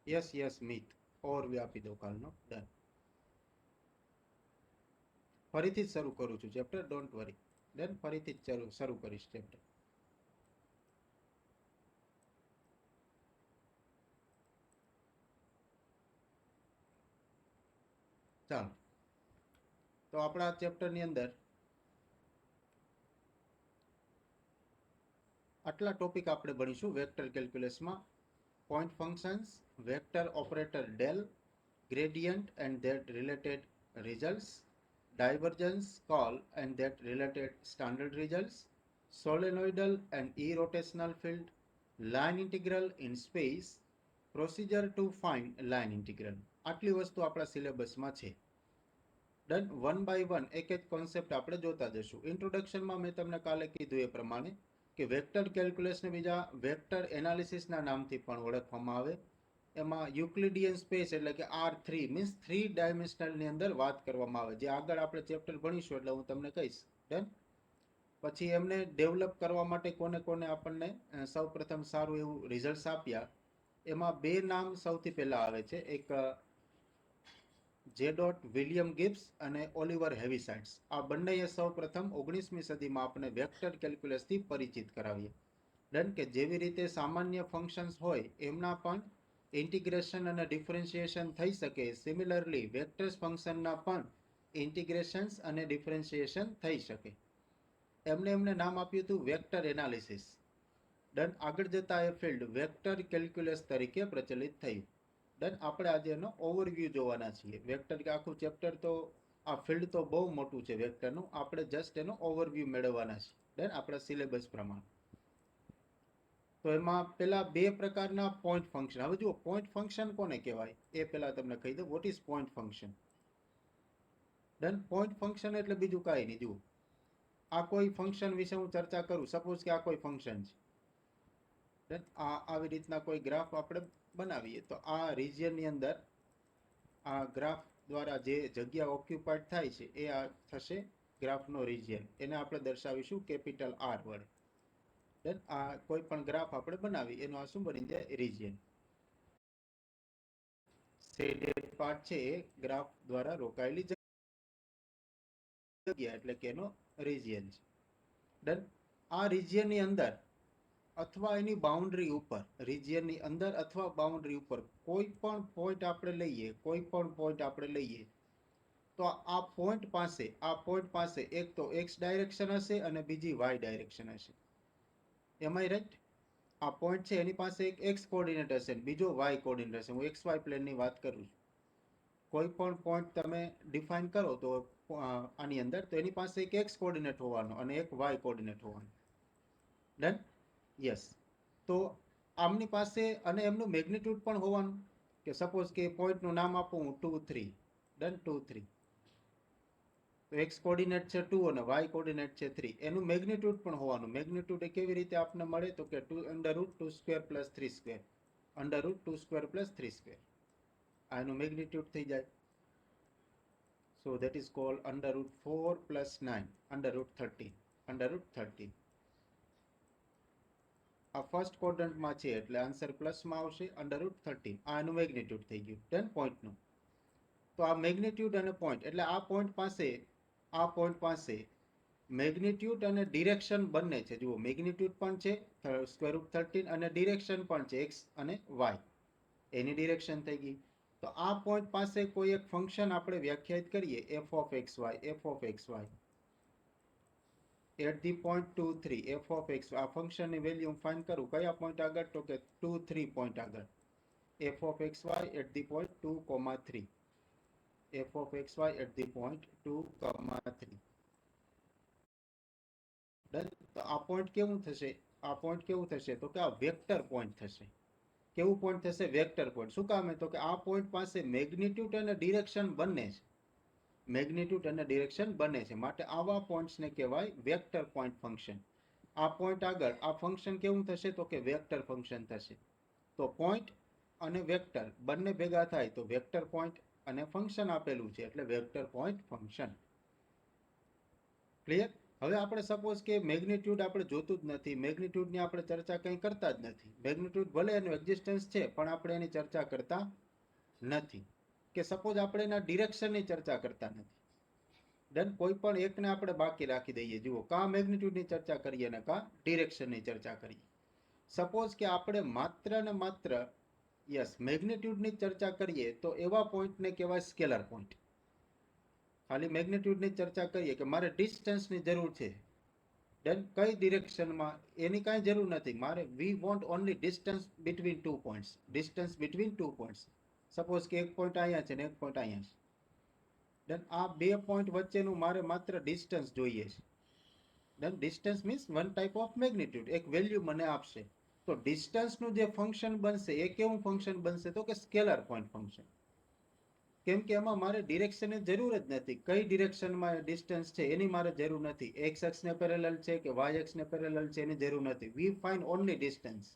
Yes મિત, overview આપી દો કાલનો. ડન. ફરીથી જ શરૂ કરું છું ચેપ્ટર, ડોન્ટ વરી. ડન. ફરીથી જ શરૂ કરીશ ચેપ્ટર. ચાલો, તો આપણા ચેપ્ટરની અંદર આટલા ટોપિક આપણે ભણીશું વેક્ટર કેલ્ક્યુલસમાં. Point functions, vector operator del, gradient and that related results, divergence call and that related standard results, solenoidal and irrotational field, line integral in space, procedure to find line integral. આટલી વસ્તુ આપણા સિલેબસમાં છે. Done. One by one એક એક concept આપણે જોતા જશું. ઇન્ટ્રોડક્શનમાં મેં તમને કાલે કીધું એ પ્રમાણે કે વેક્ટર કેલ્ક્યુલસને બીજા વેક્ટર એનાલિસિસના નામથી પણ ઓળખવામાં આવે. એમાં યુક્લિડિયન સ્પેસ એટલે કે R3 મીન્સ 3 ડાયમેન્શનલની અંદર વાત કરવામાં આવે. જે આગળ આપણે ચેપ્ટર ભણીશું એટલે હું તમને કહીશ. ડન. પછી એમને ડેવલપ કરવા માટે કોને કોને આપણને સૌપ્રથમ સારું એવું રિઝલ્ટ આપ્યા. એમાં બે નામ સૌથી પહેલા આવે છે. એક જે. વિલિયમ ગિબ્સ અને ઓલિવર હેવિસાઇડ્સ. આ બંનેએ સૌપ્રથમ 19મી સદીમાં આપણે વેક્ટર કેલ્ક્યુલસથી પરિચિત કરાવીએ. ડન. કે જેવી રીતે સામાન્ય ફંક્શન્સ હોય એમના પણ ઇન્ટિગ્રેશન અને ડિફરન્શિએશન થઈ શકે, સિમિલરલી વેક્ટર્સ ફંક્શનના પણ ઇન્ટિગ્રેશન્સ અને ડિફરન્શિએશન થઈ શકે. એમને નામ આપ્યું હતું વેક્ટર એનાલિસિસ. ડન. આગળ જતા એ ફિલ્ડ વેક્ટર કેલ્ક્યુલસ તરીકે પ્રચલિત થયું. ડન. આપણે આજે એનો ઓવરવ્યૂ જોવાના છીએ. વેક્ટર કે આખું ચેપ્ટર તો આ ફિલ્ડ તો બહુ મોટું છે વેક્ટરનું, આપણે જસ્ટ એનો ઓવરવ્યૂ મેળવવાના છીએ. ડન. આપણા સિલેબસ પ્રમાણે. તો એમાં પેલા બે પ્રકારના પોઈન્ટ ફંક્શન. હવે જુઓ પોઈન્ટ ફંક્શન કોને કહેવાય એ પેલા તમને કહી દઉં. What is point function? Done. Point function એટલે બીજું કાંઈ નહીં. જુઓ, આ કોઈ ફંક્શન વિશે હું ચર્ચા કરું. સપોઝ કે આ કોઈ ફંક્શન છે. ડન. આવી રીતના કોઈ ગ્રાફ આપણે બનાવીએ તો આ રિજિયનની અંદર આ ગ્રાફ દ્વારા જે જગ્યા ઓક્યુપાઈડ થાય છે એ આ થશે ગ્રાફનો રિજિયન. એને આપણે દર્શાવીશું કેપિટલ R વડે. ડન. આ કોઈ પણ ગ્રાફ આપણે બનાવી એનો આ શું બની જાય? રિજિયન. શેડેડ પાર્ટ છે એ ગ્રાફ દ્વારા રોકાયેલી જગ્યા એટલે કે એનો રિજિયન છે. ડન. આ રિજિયનની અંદર અથવા એની બાઉન્ડ્રી ઉપર, રિજિયનની અંદર અથવા બાઉન્ડ્રી ઉપર કોઈ પણ પોઈન્ટ આપણે લઈએ, કોઈ પણ પોઈન્ટ આપણે લઈએ તો આ પોઈન્ટ પાસે એક તો એક્સ ડાયરેક્શન હશે અને બીજી વાય ડાયરેક્શન હશે. એમાંય રાઈટ? આ પોઈન્ટ છે એની પાસે એક એક્સ કોઓર્ડિનેટ હશે અને બીજો વાય કોઓર્ડિનેટ હશે. હું એક્સ વાય પ્લેનની વાત કરું છું. કોઈ પણ પોઈન્ટ તમે ડિફાઇન કરો તો આની અંદર તો એની પાસે એક એક્સ કોઓર્ડિનેટ હોવાનો અને એક વાય કોઓર્ડિનેટ હોવાનો. ડન. યસ. તો આમની પાસે અને એમનું મેગ્નિટ્યુડ પણ હોવાનું. કે સપોઝ કે પોઈન્ટનું નામ આપું હું 2 3. ડન. 2 3. તો એક્સ કોઓર્ડિનેટ છે 2 અને વાય કોઓર્ડિનેટ છે 3. એનું મેગ્નિટ્યુડ પણ હોવાનું. મેગ્નિટ્યુડ એ કેવી રીતે આપને મળે તો કે 2 √2 square plus 3 square. √2 square plus 3 square. આ એનું મેગ્નિટ્યુડ થઈ જાય. So that is called √4 plus 9, √13. √13. આ ફર્સ્ટ ક્વોડ્રન્ટમાં છે એટલે આન્સર પ્લસમાં આવશે. √13. આ એનું મેગ્નિટ્યુડ થઈ ગયું 10 પોઈન્ટનું. તો આ મેગ્નિટ્યુડ અને પોઈન્ટ એટલે આ પોઈન્ટ પાસે મેગ્નિટ્યુડ અને ડિરેક્શન બંને છે. જુઓ, મેગ્નિટ્યુડ પણ છે √13 અને ડિરેક્શન પણ છે એક્સ અને વાય. એની ડિરેક્શન થઈ ગઈ. તો આ પોઈન્ટ પાસે કોઈ એક ફંક્શન આપણે વ્યાખ્યાયિત કરીએ f of xy, at the point 2 3, f of x. આ ફંક્શનની વેલ્યુ હું ફાઇન્ડ કરું કયા પોઈન્ટ આગળ તો કે 2 3 પોઈન્ટ આગળ. f of xy at the point 2, 3. f of xy at the point 2, 3. Done. તો આ પોઈન્ટ કેવું થશે? આ પોઈન્ટ કેવું થશે તો કે આ વેક્ટર પોઈન્ટ થશે. કેવું પોઈન્ટ થશે? Vector point. શું કામ? તો કે આ પોઈન્ટ પાસે મેગ્નિટ્યુડ અને ડિરેક્શન બંને છે. મેગ્નિટ્યુડ અને ડિરેક્શન બને છે. માટે આવા પોઈન્ટ્સને કહેવાય વેક્ટર પોઈન્ટ ફંક્શન. આ પોઈન્ટ આગળ આ ફંક્શન કેવું થશે તો કે વેક્ટર ફંક્શન થશે. તો પોઈન્ટ અને વેક્ટર બંને ભેગા થાય તો વેક્ટર પોઈન્ટ અને ફંક્શન આપેલું છે એટલે વેક્ટર પોઈન્ટ ફંક્શન. ક્લિયર? હવે આપણે સપોઝ કે મેગ્નિટ્યુડ આપણે જોતું જ નથી, મેગ્નિટ્યુડની આપણે ચર્ચા કંઈ કરતા જ નથી, મેગ્નિટ્યુડ ભલે એનું એક્ઝિસ્ટન્સ છે પણ આપણે એની ચર્ચા કરતા નથી, કે સપોઝ આપણે એના ડિરેક્શનની ચર્ચા કરતા નથી, દેન કોઈ પણ એકને આપણે બાકી રાખી દઈએ. જુઓ, કાં મેગ્નિટ્યુડની ચર્ચા કરીએ ને કાં ડિરેક્શનની ચર્ચા કરીએ. સપોઝ કે આપણે માત્ર ને માત્ર મેગ્નિટ્યુડની ચર્ચા કરીએ તો એવા પોઈન્ટને કહેવાય સ્કેલર પોઈન્ટ. ખાલી મેગ્નિટ્યુડની ચર્ચા કરીએ કે મારે ડિસ્ટન્સની જરૂર છે, દેન કઈ ડિરેક્શનમાં એની કાંઈ જરૂર નથી, મારે we want only distance between two points, distance between two points. Suppose કે એક પોઈન્ટ અહીંયા છે ને એક પોઈન્ટ અહીંયા છે, દેન આ બે પોઈન્ટ વચ્ચેનું મારે માત્ર ડિસ્ટન્સ જોઈએ છે. Then distance means one type of magnitude, એક વેલ્યુ મને આપશે. તો ડિસ્ટન્સનું જે ફંક્શન બનશે એ કેવું ફંક્શન બનશે, તો કે સ્કેલર પોઈન્ટ ફંક્શન. કેમ કે એમાં મારે ડિરેક્શનની જરૂર જ નથી, કઈ ડિરેક્શનમાં ડિસ્ટન્સ છે એની મારે જરૂર નથી, એક્સ અક્ષને પેરેલલ છે કે વાય અક્ષને પેરેલલ છે એની જરૂર નથી, વી ફાઇન્ડ ઓનલી ડિસ્ટન્સ.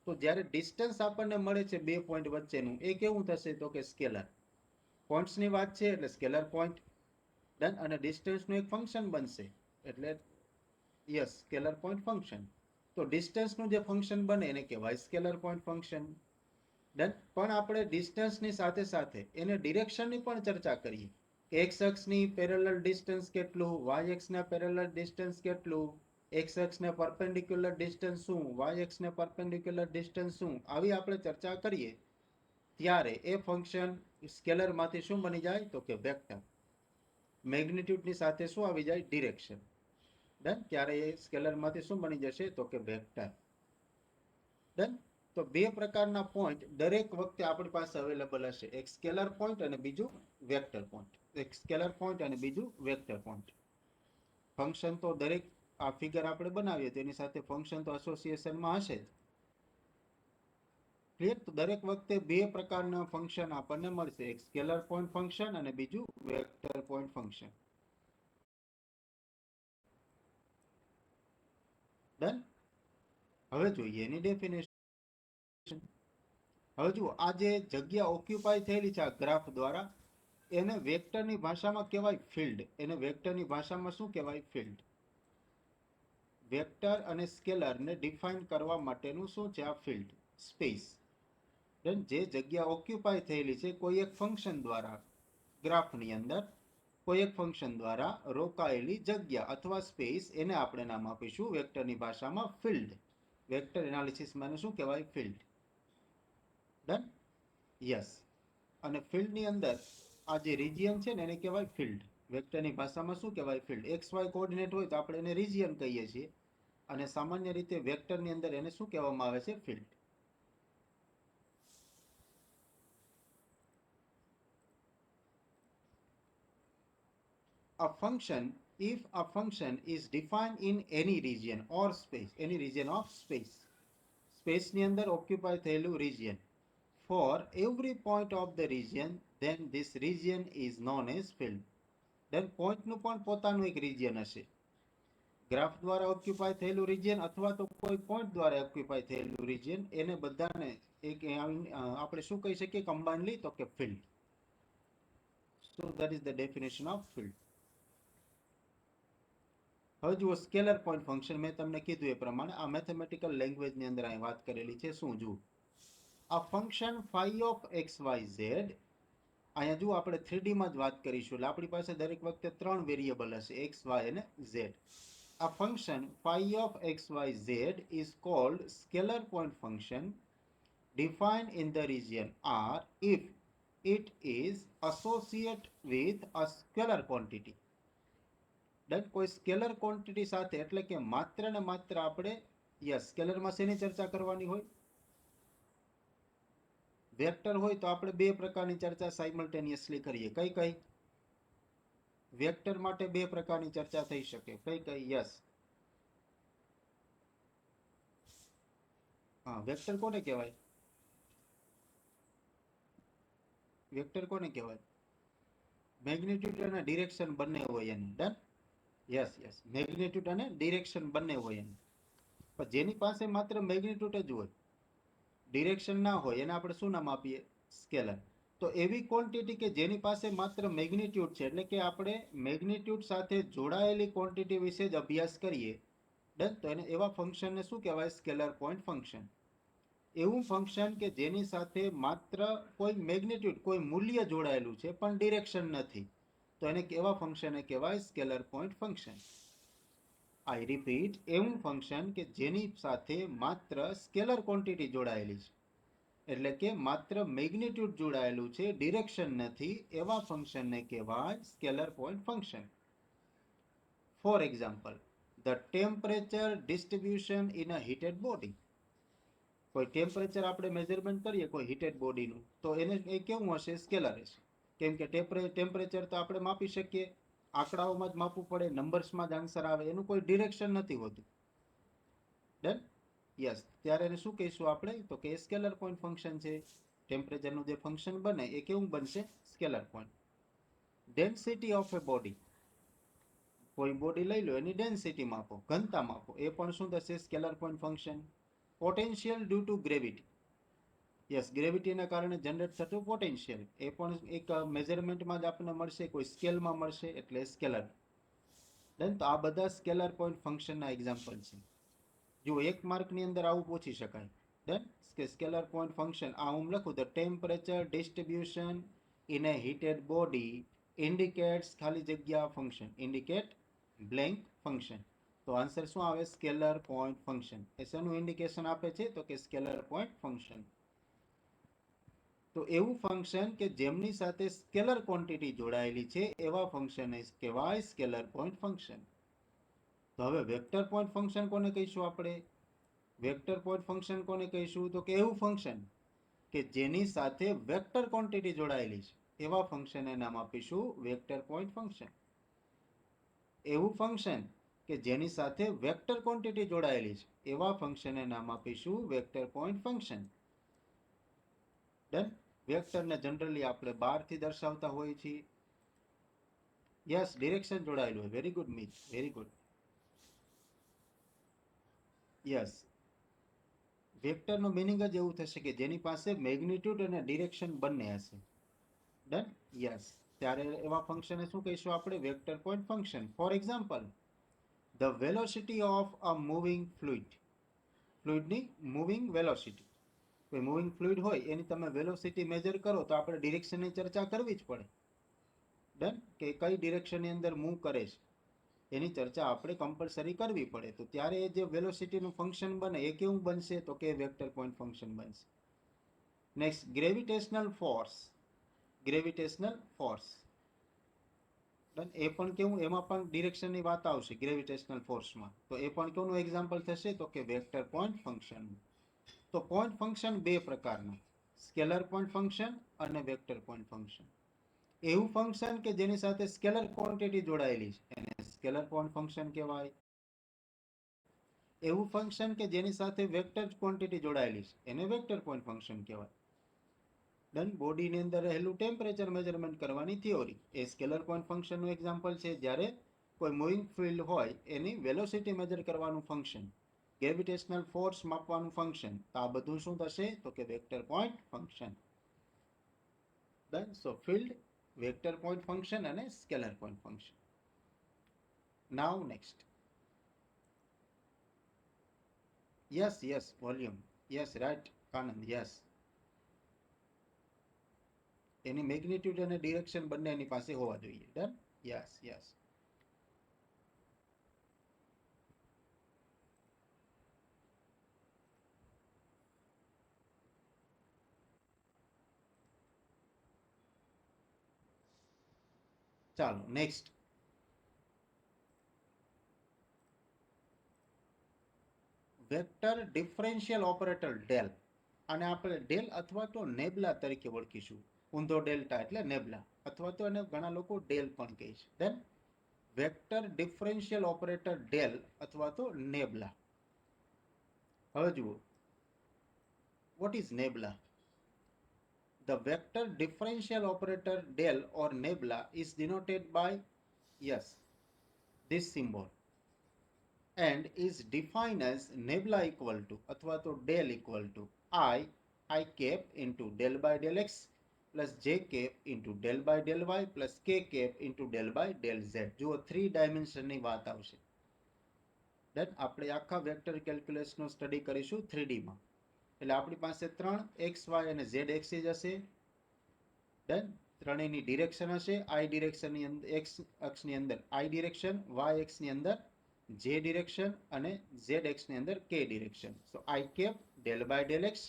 તો જ્યારે ડિસ્ટન્સ આપણને મળે છે બે પોઈન્ટ વચ્ચેનું, એ કેવું થશે, તો કે સ્કેલર. પોઈન્ટ્સની વાત છે એટલે સ્કેલર પોઈન્ટ. ડન. અને ડિસ્ટન્સનું એક ફંક્શન બનશે એટલે સ્કેલર પોઈન્ટ ફંક્શન. તો ડિસ્ટન્સનું જે ફંક્શન બને એને કહેવાય સ્કેલર પોઈન્ટ ફંક્શન. ડન. પણ આપણે ડિસ્ટન્સની સાથે સાથે એને ડિરેક્શનની પણ ચર્ચા કરીએ. એક્સ અક્ષની પેરેલલ ડિસ્ટન્સ કેટલું, વાય અક્ષના પેરેલલ ડિસ્ટન્સ કેટલું, એક્સ અક્ષને પરપેન્ડિક્યુલર ડિસ્ટન્સ શું, વાય અક્ષને પરપેન્ડિક્યુલર ડિસ્ટન્સ શું, આવી આપણે ચર્ચા કરીએ ત્યારે એ ફંક્શન સ્કેલરમાંથી શું બની જાય, તો કે વેક્ટર. મેગ્નિટ્યુડની સાથે શું આવી જાય, ડિરેક્શન. ડન. ત્યારે એ સ્કેલરમાંથી શું બની જશે, તો કે વેક્ટર. ડન. તો બે પ્રકારના પોઈન્ટ દરેક વખતે આપણી પાસે અવેલેબલ હશે, એક સ્કેલર પોઈન્ટ અને બીજું વેક્ટર પોઈન્ટ. એક સ્કેલર પોઈન્ટ અને બીજું વેક્ટર પોઈન્ટ. ફંક્શન તો દરેક આ ફિગર આપણે બનાવીએ તેની સાથે ફંક્શન તો એસોસિએશનમાં હશે જ. ક્લિયર? તો દરેક વખતે બે પ્રકારના ફંક્શન આપણને મળશે, એક સ્કેલર પોઈન્ટ ફંક્શન અને બીજું વેક્ટર પોઈન્ટ ફંક્શન. ડન. હવે જોઈએ એની ડેફિનેશન. હવે જુઓ, આ જે જગ્યા ઓક્યુપાય થયેલી છે આ ગ્રાફ દ્વારા, એને વેક્ટરની ભાષામાં કહેવાય ફિલ્ડ. એને વેક્ટરની ભાષામાં શું કહેવાય, ફિલ્ડ. વેક્ટર અને સ્કેલરને ડિફાઇન કરવા માટેનું શું છે, આ ફિલ્ડ, સ્પેસ. જે જગ્યા ઓક્યુપાય થયેલી છે કોઈ એક ફંક્શન દ્વારા ગ્રાફની અંદર, કોઈ એક ફંક્શન દ્વારા રોકાયેલી જગ્યા અથવા સ્પેસ, એને આપણે નામ આપીશું વેક્ટરની ભાષામાં ફિલ્ડ. વેક્ટર એનાલિસિસમાં શું કહેવાય, ફિલ્ડ. ડન. યસ. અને ફિલ્ડની અંદર આ જે રિજિયન છે ને એને કહેવાય ફિલ્ડ. વેક્ટરની ભાષામાં શું કહેવાય, ફિલ્ડ. એક્સ વાય કોઓર્ડિનેટ હોય તો આપણે એને રિજિયન કહીએ છીએ, અને સામાન્ય રીતે વેક્ટરની અંદર એને શું કહેવામાં આવે છે, field. A function, if a function is defined in any region or space, any region of space, space ની અંદર ઓક્યુપાય થયેલું region, for every point of the region, then this region is known as field. then પોઈન્ટનું પણ પોતાનું એક region હશે. Graph દ્વારા occupy થયેલું region અથવા તો કોઈ પોઈન્ટ દ્વારા ઓક્યુપાય થયેલું region, એને બધાને એક આપણે શું કહી શકીએ કમ્બાઇનલી, તો કે field. So that is the definition of field. હવે જુઓ, સ્કેલર પોઈન્ટ ફંક્શન મેં તમને કીધું એ પ્રમાણે આ મેથેમેટિકલ લેંગ્વેજની અંદર અહીં વાત કરેલી છે. શું જુઓ, આ function phi of x y z, અહીંયા જુઓ આપણે 3D માં જ વાત કરીશું એટલે આપણી પાસે દરેક વખતે ત્રણ વેરિયેબલ હશે, x y અને z. આ function phi of x y z is called scalar point function defined in the region R if it is associated with a scalar quantity. કોઈ સ્કેલર ક્વોન્ટિટી સાથે, એટલે કે માત્ર ને માત્ર આપણે સ્કેલરમાં શેની ચર્ચા કરવાની હોય, વેક્ટર હોય તો આપણે બે પ્રકારની ચર્ચા સાયમલ્ટેનિયસલી કરીએ. કઈ કઈ વેક્ટર માટે બે પ્રકારની ચર્ચા થઈ શકે, કઈ કઈ? યસ. હા, વેક્ટર કોને કહેવાય, વેક્ટર કોને કહેવાય, મેગ્નિટ્યુડ અને ડિરેક્શન બંને હોય એને. ડન. યસ યસ, મેગ્નિટ્યુડ અને ડિરેક્શન બંને હોય એને. પણ જેની પાસે માત્ર મેગ્નિટ્યુડ જ હોય, ડિરેક્શન ના હોય, એને આપણે શું નામ આપીએ, સ્કેલર. તો એવી ક્વોન્ટિટી કે જેની પાસે માત્ર મેગ્નિટ્યુડ છે, એટલે કે આપણે મેગ્નિટ્યુડ સાથે જોડાયેલી ક્વોન્ટિટી વિશે જ અભ્યાસ કરીએ, ડન, તો એને એવા ફંક્શનને શું કહેવાય? Scalar point function. એવું ફંક્શન કે જેની સાથે માત્ર કોઈ મેગ્નિટ્યુડ, કોઈ મૂલ્ય જોડાયેલું છે પણ ડિરેક્શન નથી, તો એને કેવા ફંક્શનને કહેવાય? Scalar point function. આઈ રિપીટ, એવું ફંક્શન કે જેની સાથે માત્ર સ્કેલર ક્વોન્ટિટી જોડાયેલી છે, એટલે કે માત્ર મેગ્નિટ્યુડ જોડાયેલું છે, ડિરેક્શન નથી, એવા ફંક્શનને કહેવાય scalar point function. For example, the temperature distribution in a heated body. કોઈ ટેમ્પરેચર આપણે મેઝરમેન્ટ કરીએ કોઈ હીટેડ બોડીનું, તો એને એ કેવું હશે? સ્કેલર હશે. કેમ કે ટેમ્પરેચર તો આપણે માપી શકીએ, આંકડાઓમાં જ માપવું પડે, નંબર્સમાં જ આન્સર આવે, એનું કોઈ ડિરેક્શન નથી હોતું. ડન? યસ. ત્યારે એને શું કહીશું આપણે? તો કે સ્કેલર પોઈન્ટ ફંક્શન છે. ટેમ્પરેચરનું જે ફંક્શન બને એ કેવું બનશે? Scalar point. Density of A body, કોઈ બોડી લઈ લો, એની ડેન્સિટી માપો, ઘનતા માપો, એ પણ શું થશે? Scalar point function. Potential due to gravity, yes, ગ્રેવિટીના કારણે જનરેટ થતું પોટેન્શિયલ, એ પણ એક મેઝરમેન્ટમાં જ આપણને મળશે, કોઈ સ્કેલમાં મળશે, એટલે સ્કેલર. ડન? તો આ બધા સ્કેલર પોઈન્ટ ફંક્શનના એક્ઝામ્પલ છે. જો એક માર્કની અંદર આવું પૂછી શકાય. ડન? કે સ્કેલર પોઈન્ટ ફંક્શન, આ હું લખું, the temperature distribution in A heated body indicates ખાલી જગ્યા ફંક્શન, ઇન્ડિકેટ બ્લેન્ક ફંક્શન. તો આન્સર શું આવે? Scalar point function. એ શેનું ઇન્ડિકેશન આપે છે? તો કે સ્કેલર પોઈન્ટ ફંક્શન. તો એવું ફંક્શન કે જેમની સાથે સ્કેલર ક્વોન્ટિટી જોડાયેલી છે, એવા ફંક્શન કહેવાય સ્કેલર પોઈન્ટ ફંક્શન. તો હવે વેક્ટર પોઈન્ટ ફંક્શન કોને કહીશું આપણે? વેક્ટર પોઈન્ટ ફંક્શન કોને કહીશું? તો કે એવું ફંક્શન કે જેની સાથે વેક્ટર ક્વોન્ટિટી જોડાયેલી છે, એવા ફંક્શનને નામ આપીશું વેક્ટર પોઈન્ટ ફંક્શન. એવું ફંક્શન કે જેની સાથે વેક્ટર ક્વોન્ટિટી જોડાયેલી છે, એવા ફંક્શનને નામ આપીશું વેક્ટર પોઈન્ટ ફંક્શન. ડન? વેક્ટરને જનરલી આપણે બારથી દર્શાવતા હોઈએ છીએ. યસ, ડિરેક્શન જોડાયેલું હોય. વેરી ગુડ મિત, વેરી ગુડ. યસ, વેક્ટરનો મિનિંગ જ એવું થશે કે જેની પાસે મેગ્નિટ્યુડ અને ડિરેક્શન બંને હશે. ડન? યસ. ત્યારે એવા ફંક્શનને શું કહીશું આપણે? Vector point function. For example, the velocity of a moving fluid. ફ્લુઇડની મૂવિંગ વેલોસિટી, કોઈ મૂવિંગ ફ્લુઇડ હોય એની તમે વેલોસિટી મેજર કરો તો આપણે ડિરેક્શનની ચર્ચા કરવી જ પડે. ડન? કે કઈ ડિરેક્શનની અંદર મૂવ કરે છે, એની ચર્ચા આપણે કમ્પલસરી કરવી પડે. તો ત્યારે જે વેલોસિટીનું ફંક્શન બને એ કેવું બનશે? તો કે વેક્ટર પોઈન્ટ ફંક્શન બનશે. Next, gravitational force. Gravitational force, એ પણ કેવું? એમાં પણ ડિરેક્શનની વાત આવશે ગ્રેવિટેશનલ ફોર્સમાં. તો એ પણ કેવું એક્ઝામ્પલ થશે? તો કે વેક્ટર પોઈન્ટ ફંક્શન. તો પોઈન્ટ ફંક્શન બે પ્રકારના, સ્કેલર પોઈન્ટ ફંક્શન અને વેક્ટર પોઈન્ટ ફંક્શન. એવું ફંક્શન કે જેની સાથે સ્કેલર ક્વોન્ટિટી જોડાયેલી છે એને સ્કેલર પોઈન્ટ ફંક્શન કહેવાય. એવું ફંક્શન કે જેની સાથે વેક્ટર ક્વોન્ટિટી જોડાયેલી છે એને વેક્ટર પોઈન્ટ ફંક્શન કહેવાય. ડન? બોડીની અંદર રહેલું ટેમ્પરેચર મેજરમેન્ટ કરવાની થિયોરી એ સ્કેલર પોઈન્ટ ફંક્શનનું એક્ઝામ્પલ છે. જ્યારે કોઈ મૂવિંગ ફિલ્ડ હોય એની વેલોસિટી મેજર કરવાનું ફંક્શન, ગ્રેવિટેશનલ ફોર્સ માપવાનું ફંક્શન, તો આ બધું શું થશે? તો કે vector point function. Done? So field, vector point function અને scalar point function. Now next. Yes, yes, volume. Yes, right Anand. Yes, એની મેગ્નિટ્યુડ અને ડિરેક્શન બંને એની પાસે હોવા જોઈએ. ડન? Yes, yes. ચાલો next. Vector differential operator del, અને આપણે ડેલ અથવા તો નેબલા તરીકે ઓળખીશું. ઊંધો ડેલ્ટા એટલે નેબલા, અથવા તો એને ઘણા લોકો ડેલ પણ કહે છે. Done? Vector differential operator del અથવા તો નેબલા. હવે જુઓ, what is nabla? The vector differential operator del or nebula is denoted by, yes, this symbol, and is defined as nebula equal to अथवा तो del equal to I cap into del by del x plus J cap into del by del Y plus K cap into del by del Z. જુઓ 3 ડાયમેન્શનની વાત આવશે. દેન આપણે આખા vector કેલ્ક્યુલસનો study કરીશું 3Dમાં. એટલે આપણી પાસે 3 એક્સ વાય અને ઝેડ એક્સિસ હશે. ડન. ત્રણેયની ડિરેક્શન હશે. આઈ ડિરેક્શનની અંદર એક્સ અક્ષની અંદર આઈ ડિરેક્શન, વાય એક્સની અંદર જે ડિરેક્શન અને ઝેડ એક્સની અંદર K direction. So I cap del by del x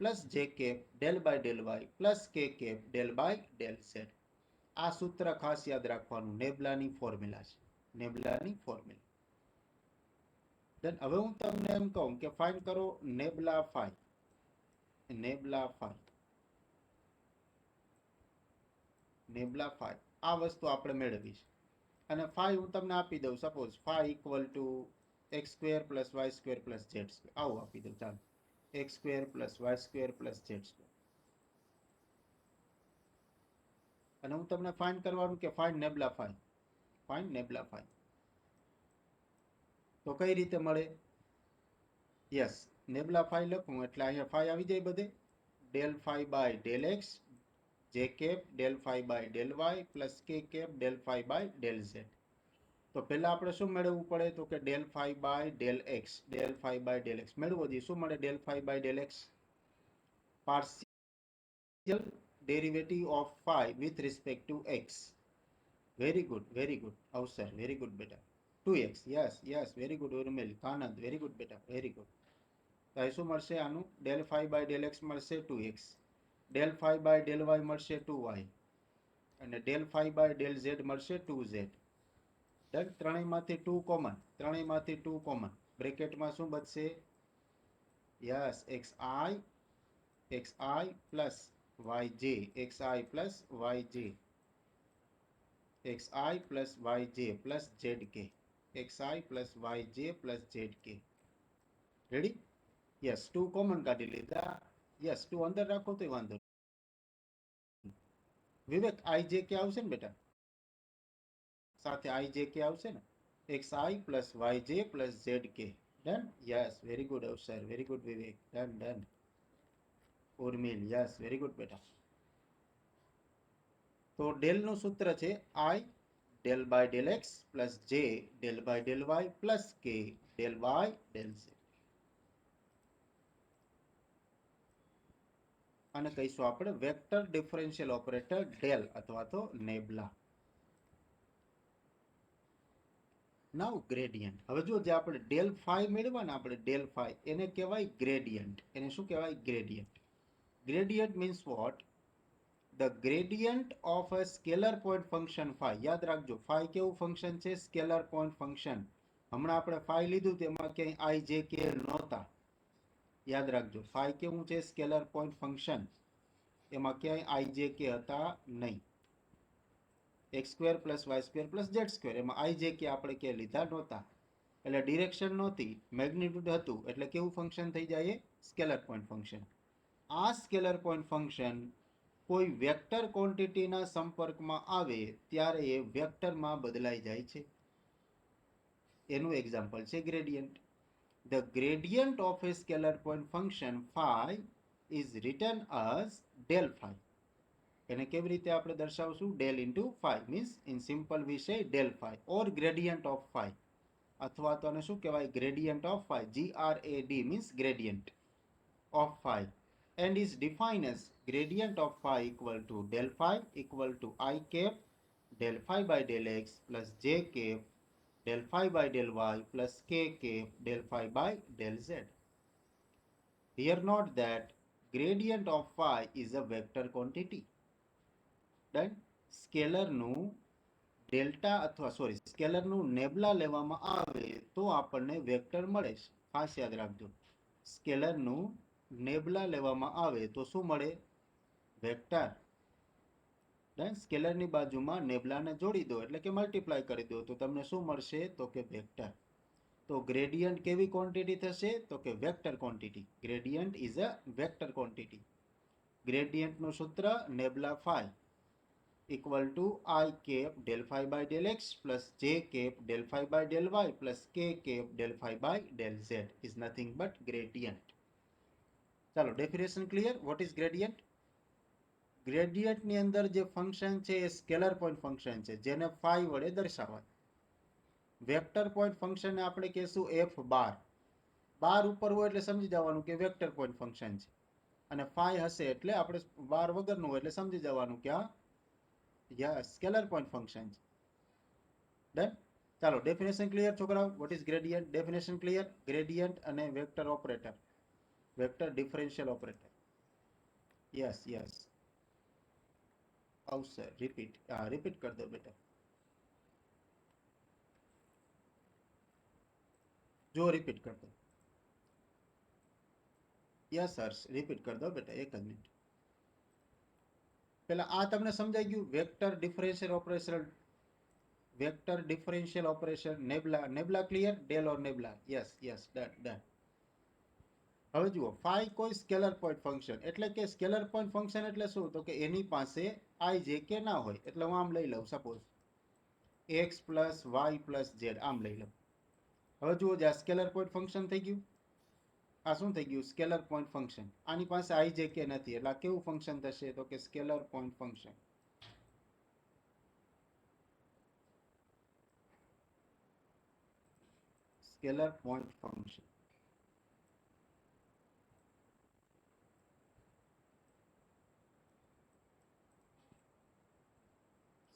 plus J cap del by del Y plus K cap del by del Z. આ સૂત્ર ખાસ યાદ રાખવાનું, નેબલાની ફોર્મ્યુલા છે. નેબલાની ફોર્મ્યુલા. દેન હવે હું તમને એમ કહું કે ફાઇન્ડ કરો નેબલા ફાઈ. નેબલા ફાઈ. નેબલા ફાઈ. આ વસ્તુ આપણે મેળવી છે. અને ફાઈ હું તમને આપી દઉં. Suppose phi equal to x square plus Y square plus Z square. આવું આપી દઉં. ચાલો, x square plus Y square plus Z square. અને હું તમને ફાઇન્ડ કરવાનું કે find nabla phi. Find nabla phi. તો કઈ રીતે મળે? યસ, નેબલા ફાઈ લખું એટલે અહીંયા ફાઈ આવી જાય બધે. Del phi by del X J cap del phi by del Y plus K cap del phi by del Z. તો પહેલા આપણે શું મેળવવું પડે? તો કે del phi by del x. Del phi by del x મેળવો જોઈએ. શું મળે? Del phi by del X. Partial derivative of phi with respect to X. Very good, very good Avsar, very good બેટા. 2x. Yes yes, very good Urmil. કાનંદ, very good બેટા, very good. તો અહીં શું મળશે? આનું del phi by del x મળશે 2x. Del phi by del y મળશે 2y. અને del phi by del z મળશે 2z. ડન. ત્રણેયમાંથી 2 કોમન. ત્રણેયમાંથી 2 કોમન. બ્રેકેટમાં શું બચશે? Yes, xi plus yj. xi plus yj. xi plus yj plus zk. xi plus yj plus zk. Ready? Yes, 2 common કાઢી લીધા. યસ, 2 અંદર રાખો તો વાંધો નહીં. વિવેક, ijk આવશે ને બેટા? સાથે ijk આવશે ને? xi plus yj plus zk. Done. Yes, very good Avsar, very good Vivek. Done done. Urmil, yes, very good બેટા. તો ડેલ નું સૂત્ર છે i del by del x plus j del by del Y plus k del Y del z. અને કહીશું આપણે vector differential operator del અથવા તો નેબલા. નાઉ ગ્રેડિયન્ટ. હવે જો જે આપણે ડેલ ફાઈ મેળવ્યા ને, આપણે ડેલ ફાઈ, એને કહેવાય ગ્રેડિયન્ટ. એને શું કહેવાય? Gradient. Gradient means what? The gradient of a scalar point function phi. યાદ રાખજો, ફાઈ કેવું ફંક્શન છે? Scalar point function. હમણાં આપણે ફાઈ લીધું તેમાં ક્યાંય આઈ જે કે નહોતા. યાદ રાખજો, ફાઈ કેવું છે? Scalar point function. એમાં ક્યાંય આઈ જે કે હતા નહીં. X square plus Y square plus Z square, એમાં આઈ જે કે આપણે ક્યાંય લીધા નહોતા. એટલે ડિરેક્શન નહોતી, મેગ્નિટ્યુડ હતું. એટલે કેવું ફંક્શન થઈ જાય? Scalar point function. આ સ્કેલર પોઈન્ટ ફંક્શન કોઈ વેક્ટર ક્વોન્ટિટીના સંપર્કમાં આવે ત્યારે એ વેક્ટરમાં બદલાઈ જાય છે. એનું એક્ઝામ્પલ છે gradient. The gradient of a scalar point function phi is written as del phi. એને કેવી રીતે આપણે દર્શાવશું? Del into phi. Means in simple વિષય del phi or gradient of phi. અથવા તો આને શું કહેવાય? Gradient of phi. GRAD means gradient of phi. And is defined as gradient of phi equal to del phi equal to I cap del phi by del x plus j cap del phi by del y plus k cap del phi by del z. Here note that gradient of phi is a vector quantity. Done. સ્કેલરનું delta અથવા સ્કેલરનું નેબલા લેવામાં આવે તો આપણને vector મળે છે. ખાસ યાદ રાખજો, સ્કેલરનું નેબલા લેવામાં આવે તો શું મળે? વેક્ટર. સ્કેલરની બાજુમાં નેબલાને જોડી દો એટલે કે મલ્ટીપ્લાય કરી દો તો તમને શું મળશે? તો કે વેક્ટર. તો ગ્રેડિયન્ટ કેવી ક્વોન્ટિટી થશે? તો કે vector quantity. Gradient is a vector quantity. ગ્રેડિયન્ટનું સૂત્ર nabla phi equal to I cap del phi by del x plus j cap del phi by del y plus k cap del phi by del z is nothing but gradient. Chalo, definition clear? What is gradient? ગ્રેડિયન્ટની અંદર જે function છે એ scalar point function છે જેને phi વડે દર્શાવાય. Vector point ફંક્શનને આપણે કહેશું એફ બાર. બાર ઉપર હોય એટલે સમજી જવાનું કે વેક્ટર પોઈન્ટ ફંક્શન છે, અને ફાઈ હશે એટલે આપણે બાર વગરનું હોય એટલે સમજી જવાનું કે આ સ્કેલર પોઈન્ટ ફંક્શન છે. ડન. ચાલો, ડેફિનેશન ક્લિયર છોકરાઓ? What is gradient? Definition clear? Gradient અને vector operator, vector differential operator. Yes yes, આવશે. રિપીટ, રિપીટ કરી દો બેટા. જો રિપીટ કરી દો. યસ હર્ષ, રિપીટ કરી દો બેટા, એક જ મિનિટ. પેલા આ તમને સમજાઈ ગયું? Vector differential operation, vector differential operation, nabla. Nabla clear? Del or nabla? Yes yes, done done. હવે જુઓ, ફાઈ કોઈ સ્કેલર પોઈન્ટ ફંક્શન, એટલે કે સ્કેલર પોઈન્ટ ફંક્શન એટલે શું? તો કે એની પાસે આઈ જે કે ના હોય. એટલે હું આમ લઈ લઉં, suppose X plus Y plus Z, આમ લઈ લઉં. હવે જુઓ, જે આ સ્કેલર પોઈન્ટ ફંક્શન થઈ ગયું. આ શું થઈ ગયું? Scalar point function. આની પાસે આઈ જે કે નથી, એટલે આ કેવું ફંક્શન થશે? તો કે scalar point function. Scalar point function.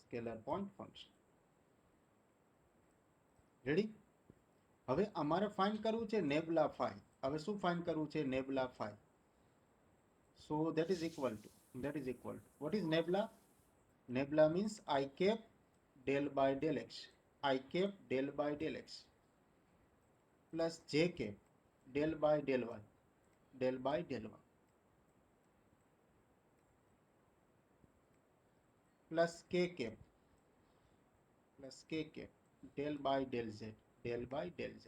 Scalar point function. Ready? હવે અમારે ફાઇન્ડ કરવું છે નેબલા ફાઈ. હવે શું ફાઇન્ડ કરવું છે? Nabla phi. So that is equal to, what is nebula? Nebula means I cap del by del x, I cap del by del x plus j cap del by del y, del by del y plus k cap del by del z, del by del z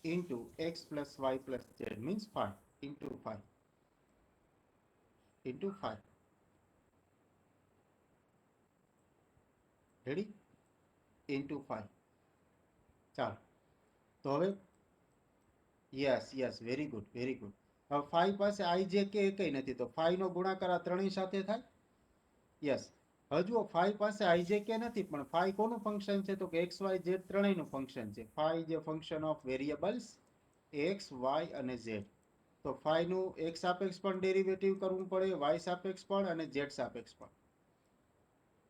into x plus y plus z means 5 into 5 into 5. Ready? Into 5. ચાલો, તો હવે yes yes, very good very good. હવે 5 પાસે આઈ J કે એકય નથી, તો 5 નો ગુણાકાર આ ત્રણેય સાથે થાય. યસ. હવે જુઓ, 5 પાસે આઈ જે કે નથી, પણ 5 કોનું ફંક્શન છે? તો કે એક્સ વાય ઝેડ ત્રણેયનું ફંક્શન છે. 5 જે function of variables X Y અને ઝેડ. તો 5 નું એક્સ સાપેક્ષ પણ ડેરિવેટિવ કરવું પડે, વાય સાપેક્ષ પણ અને ઝેડ સાપેક્ષ પણ.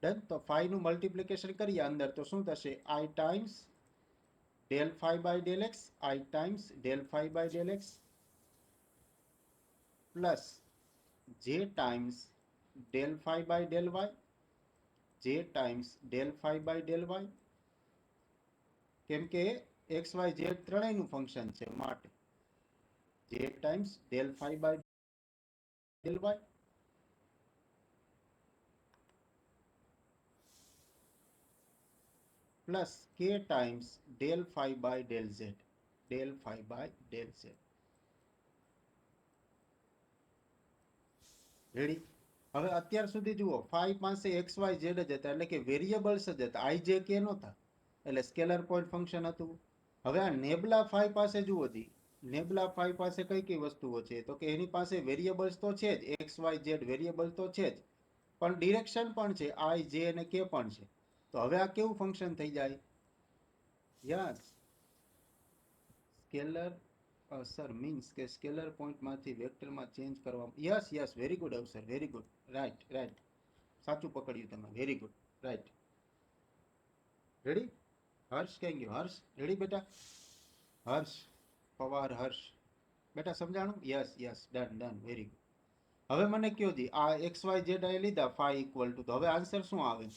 ડન. તો 5 નું મલ્ટિપ્લિકેશન કરીએ અંદર, તો શું થશે? આઈ times del phi by del x, I times del phi by del x plus j times del phi by del y, j times del phi by del y. કેમ કે x y z ત્રણેયનું ફંક્શન છે માટે j times del phi by del y plus k times del phi by del z, del phi by del z. Ready? હવે અત્યાર સુધી જુઓ, 5 પાસે x Y Z જ હતા, એટલે કે વેરિયેબલ્સ જ હતા, આઈ જે કે નહોતા, એટલે સ્કેલર પોઈન્ટ ફંક્શન હતું. હવે આ નેબલા 5 પાસે જુઓ જી, નેબલા 5 પાસે કઈ કઈ વસ્તુઓ છે? તો કે એની પાસે વેરિયેબલ્સ તો છે જ, એક્સ વાય ઝેડ વેરિયેબલ તો છે જ, પણ ડિરેક્શન પણ છે, આઈ જે અને કે પણ છે. તો હવે આ કેવું ફંક્શન થઈ જાય? યસ, સ્કેલર સર મીન્સ કે સ્કેલર પોઈન્ટમાંથી વેક્ટરમાં ચેન્જ કરવા. Yes yes, very good Avsar, very good. Right right, સાચું પકડ્યું તમે, વેરી ગુડ, રાઈટ. રેડી? હર્ષ ક્યાં ગયો? હર્ષ રેડી બેટા? હર્ષ પવાર, હર્ષ બેટા સમજાણું? Yes yes, done done, very good. હવે મને કયો જી, આ એક્સ વાય ઝેડ અહીં લીધા, ફાઈ ઇક્વલ ટુ, તો હવે આન્સર શું આવે?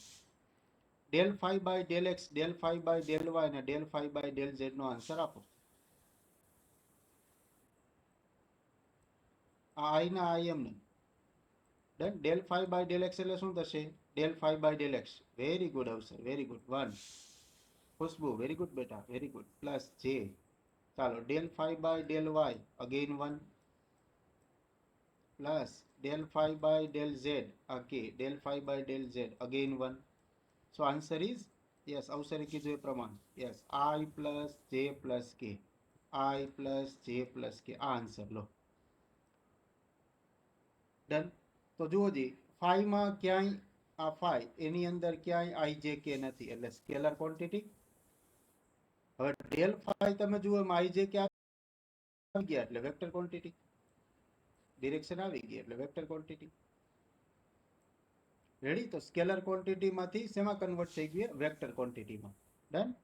Del phi by del x, del phi by del y અને del phi by del z નો આન્સર આપો. આ આઈ ના આઈ એમ નહીં. Done. Del phi by del x એટલે શું થશે? Del phi by del x. Very good Avsar, very good. 1. Khushbu very good બેટા, વેરી ગુડ. પ્લસ જે, ચાલો, del phi by del y again 1 plus del phi by del Z, okay, del phi by del Z again 1. So answer is yes, અવસરે કીધું એ પ્રમાણે, yes, I plus J plus K, I plus J plus કે, આ answer લો. Done. તો જુઓ જી, ફાઈમાં ક્યાંય આ ફાઈ એની અંદર ક્યાંય આઈ જે કે નથી, એટલે સ્કેલર ક્વોન્ટિટી. હવે ડેલ ફાઈ તમે જુઓ એમાં આઈ જે કે આવી ગયા એટલે વેક્ટર ક્વોન્ટિટી, ડિરેક્શન આવી ગઈ એટલે વેક્ટર ક્વોન્ટિટી. રેડી? તો સ્કેલર ક્વોન્ટિટીમાંથી શેમાં કન્વર્ટ થઈ ગયું? વેક્ટર ક્વોન્ટિટીમાં. ડન.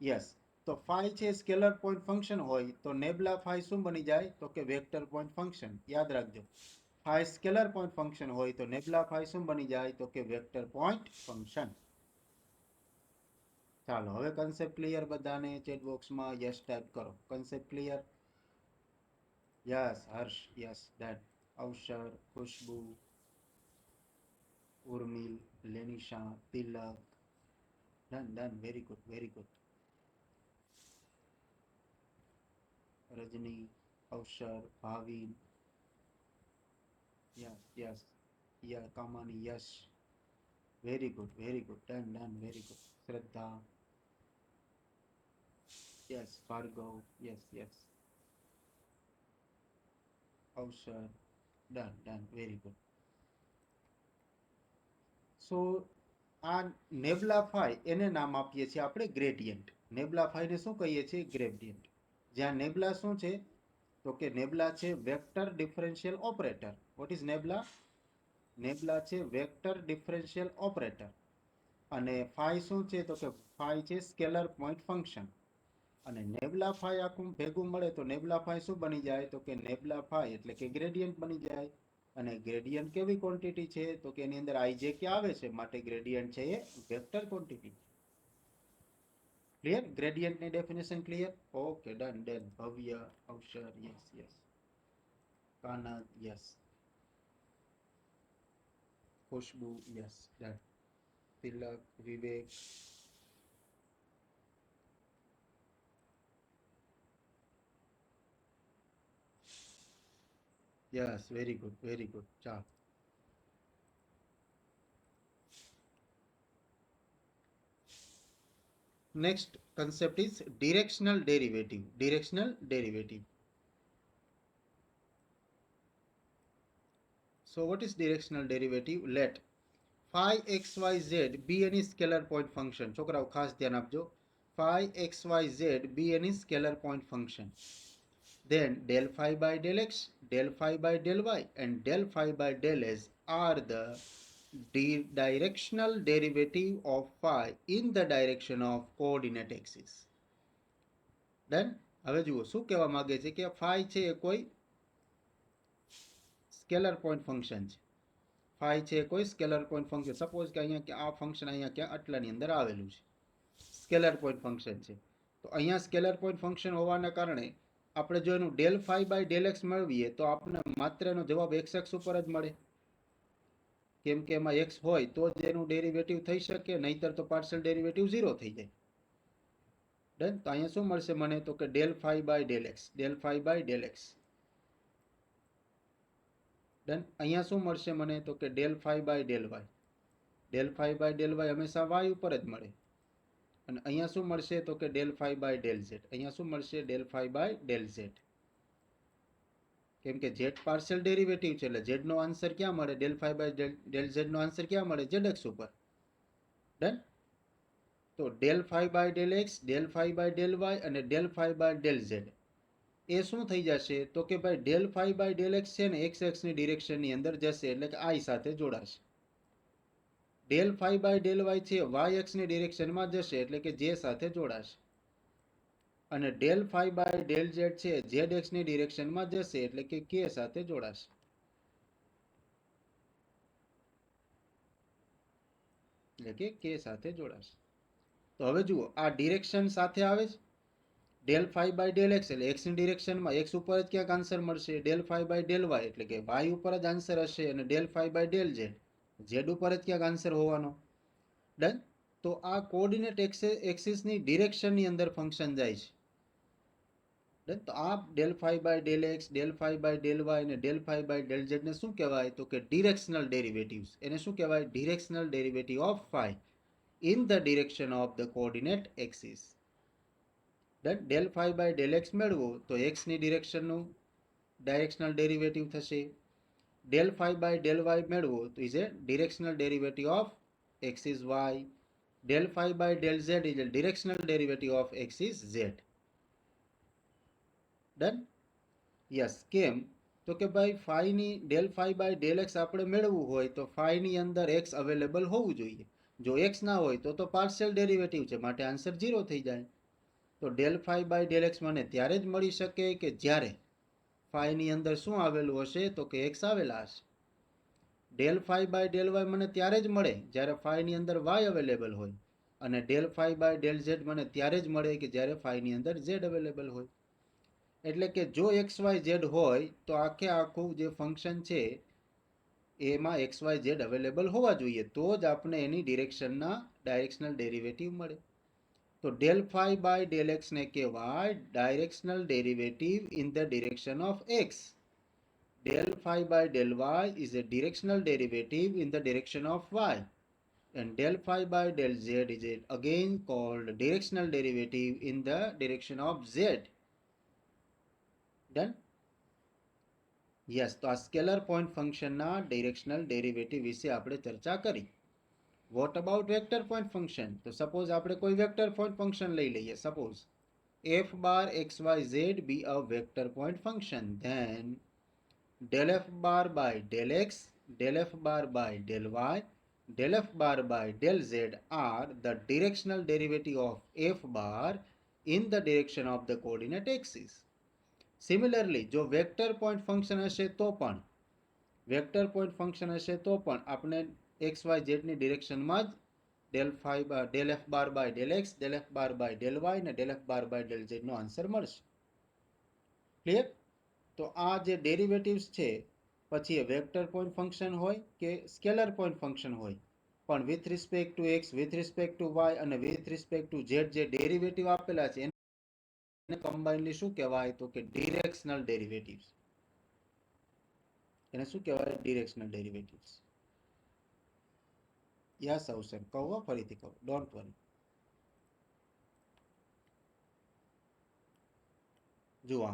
યસ. તો ફાઈ છે સ્કેલર પોઈન્ટ ફંક્શન હોય તો નેબલા ફાઈ શું બની જાય? તો કે વેક્ટર પોઈન્ટ ફંક્શન. યાદ રાખજો, ફાઈ સ્કેલર પોઈન્ટ ફંક્શન હોય તો નેબલા ફાઈ શું બની જાય? તો કે વેક્ટર પોઈન્ટ ફંક્શન. ચાલો હવે કન્સેપ્ટ ક્લિયર બધાને? ચેટ બોક્સમાં યસ ટાઈપ કરો. Concept clear? Yes Harsh, yes done. Avsar, Khushbu, Urmil, Lenisha, Tilak, done done, very good very good. Rajni, Avsar, Bhavin, yes yes, yeah Kamani, yes, very good done done, very good. Shraddha, yes. Bhargav, yes yes. Avsar, done done, very good. So આ nabla phi એને નામ આપીએ છીએ આપણે gradient. નેબલા ફાઈને શું કહીએ છીએ? Gradient. જ્યાં નેબલા શું છે? તો કે નેબલા છે vector differential operator. What is nabla? Nabla છે વેક્ટર ડિફરન્શિયલ ઓપરેટર. અને ફાઈ શું છે? તો કે ફાઈ છે સ્કેલર પોઈન્ટ ફંક્શન. અને નેબલા ફાઈ આખું ભેગું મળે તો નેબલા ફાઈ શું બની જાય? તો કે નેબલા ફાઈ એટલે કે ગ્રેડિયન્ટ બની જાય. અને ગ્રેડિયન્ટ કેવી ક્વોન્ટિટી છે? તો કે એની અંદર આઈ જે કે આવે છે, માટે ગ્રેડિયન્ટ છે એ વેક્ટર ક્વોન્ટિટી. ક્લિયર? ગ્રેડિયન્ટની definition clear? Okay done done. Bhavya, Avsar, yes yes. Kanan, yes. Khushbu, yes done. Tilak, Vivek, yes, very good very good. ચાલો next concept is directional derivative. So what is directional derivative? Let phi xyz be any scalar point function. છોકરાઓ ખાસ ધ્યાન આપજો. phi xyz be any scalar point function, then del phi by del x, del phi by del y and del phi by del s are the directional derivative of phi in the direction of coordinate axis. Done. હવે જુઓ શું કહેવા માંગે છે કે phi છે એ કોઈ scalar point function છે. ફાઈ છે કોઈ સ્કેલર પોઈન્ટ ફંક્શન. સપોઝ કે અહીંયા આ ફંક્શન અહીંયા ક્યાં આટલાની અંદર આવેલું છે, સ્કેલર પોઈન્ટ ફંક્શન છે. તો અહીંયા સ્કેલર પોઈન્ટ ફંક્શન હોવાના કારણે આપણે જો એનું del phi by del X મેળવીએ તો આપણને માત્ર એનો જવાબ એક્સ એક્સ ઉપર જ મળે, કેમ કે એમાં એક્સ હોય તો જ એનું ડેરિવેટિવ થઈ શકે, નહીતર તો પાર્શિયલ ડેરિવેટિવ ઝીરો થઈ જાય. ડન. તો અહીંયા શું મળશે મને? તો કે del phi by del x, del phi by del X. Done. અહીંયા શું મળશે મને? તો કે del phi by del Y, del phi by del Y હંમેશા વાય ઉપર જ મળે. અને અહીંયા શું મળશે? તો કે del phi by del Z. અહીંયા શું મળશે? Del phi by del Z. કેમ કે ઝેડ પાર્શિયલ ડેરિવેટિવ છે એટલે ઝેડ નો આન્સર ક્યાં મળે? Del phi by del z નો આન્સર ક્યાં મળે? ઝેડ એક્સ ઉપર. ડન. તો del phi by del x, del phi by del y અને del phi by del z એ શું થઈ જશે? તો કે ભાઈ del phi by del x છે ને એક્સ એક્સની ડિરેક્શનની અંદર જશે એટલે કે આઈ સાથે જોડાશે. Del phi by del Y છે વાય એક્સની ડિરેક્શનમાં જશે એટલે કે જે સાથે જોડાશે. અને del phi by del Z છે ઝેડ એક્સની ડિરેક્શનમાં જશે એટલે કે કે સાથે જોડાશે. એટલે કે કે સાથે જોડાશે. તો હવે જુઓ આ ડિરેક્શન સાથે આવે છે. Del phi by del x એટલે એક્સની ડિરેક્શનમાં એક્સ ઉપર જ ક્યાંક આન્સર મળશે. Del phi by del Y એટલે કે વાય ઉપર જ આન્સર હશે. અને del phi by del Z Z ઉપર જ ક્યાંક આન્સર હોવાનો. ડન. તો આ કોઓર્ડિનેટ એક્સિસની ડિરેક્શનની અંદર ફંક્શન જાય છે. ડન. તો આ del phi by del x, del phi by del y અને del phi by del z ને શું કહેવાય? તો કે ડિરેક્શનલ ડેરિવેટિવ્સ. એને શું કહેવાય? Directional derivative of phi in the direction of the coordinate axis. Del phi by del x મેળવો તો એક્સની ડિરેક્શનનું ડાયરેક્શનલ ડેરિવેટિવ થશે. del phi by del y મેળવો તો is a directional derivative of x is y. Del phi by del z is a directional derivative of x is z. Done? Yes. કેમ? તો કે ભાઈ phi ની del phi by del x આપણે મેળવવું હોય તો phi ની અંદર x અવેલેબલ હોવું જોઈએ. જો x ના હોય તો પાર્શિયલ ડેરિવેટિવ છે, માટે આન્સર 0 થઈ જાય. તો del phi by del x મને ત્યારે જ મળી શકે કે જ્યારે phi ની અંદર શું આવેલું હશે તો કે x આવેલા હશે. del phi by del y મને ત્યારે જ મળે જ્યારે phi ની અંદર y અવેલેબલ હોય, અને del phi by del z મને ત્યારે જ મળે કે જ્યારે phi ની અંદર z અવેલેબલ હોય. એટલે કે જો એક્સ વાય ઝેડ હોય તો આખે આખું જે ફંક્શન છે એમાં એક્સ વાય ઝેડ અવેલેબલ હોવા જોઈએ, તો જ આપણે એની ડાયરેક્શનલ ડેરિવેટિવ મળે. તો del phi by del x ને કહેવાય directional derivative in the direction of X. Del phi by del y is a directional derivative in the direction of y, and del phi by del z is again called directional derivative in the direction of z. Done? Yes, તો આ scalar point ફંક્શનના directional derivative વિશે આપણે ચર્ચા કરી. What about vector point function? તો suppose આપણે કોઈ વેક્ટર પોઈન્ટ ફંક્શન લઈ લઈએ. Suppose f bar xyz be a vector point function, then del f bar by del x, del f bar by del y, del f bar by del z are the directional derivative of f bar in the direction of the coordinate axis. Similarly જો vector point function હશે તો આપણે x Y ઝેડની ડિરેક્શનમાં જ del f bar by del x, del f bar by del y ને del f bar by del z નો answer મળશે. Clear? તો આ જે ડેરિવેટિવ્સ છે, પછી એ વેક્ટર પોઈન્ટ ફંક્શન હોય કે સ્કેલર પોઈન્ટ ફંક્શન હોય, પણ with respect to X, with respect to Y અને વિથ રિસ્પેક્ટ ટુ ઝેડ જે ડેરિવેટિવ આપેલા છે એને કમ્બાઇનલી શું કહેવાય તો કે ડિરેક્શનલ ડેરિવેટિવ્સ. એને શું કહેવાય? Directional derivatives. યસ અવસર કહો, ફરીથી કહો, ડોન્ટ વરી. જુઓ,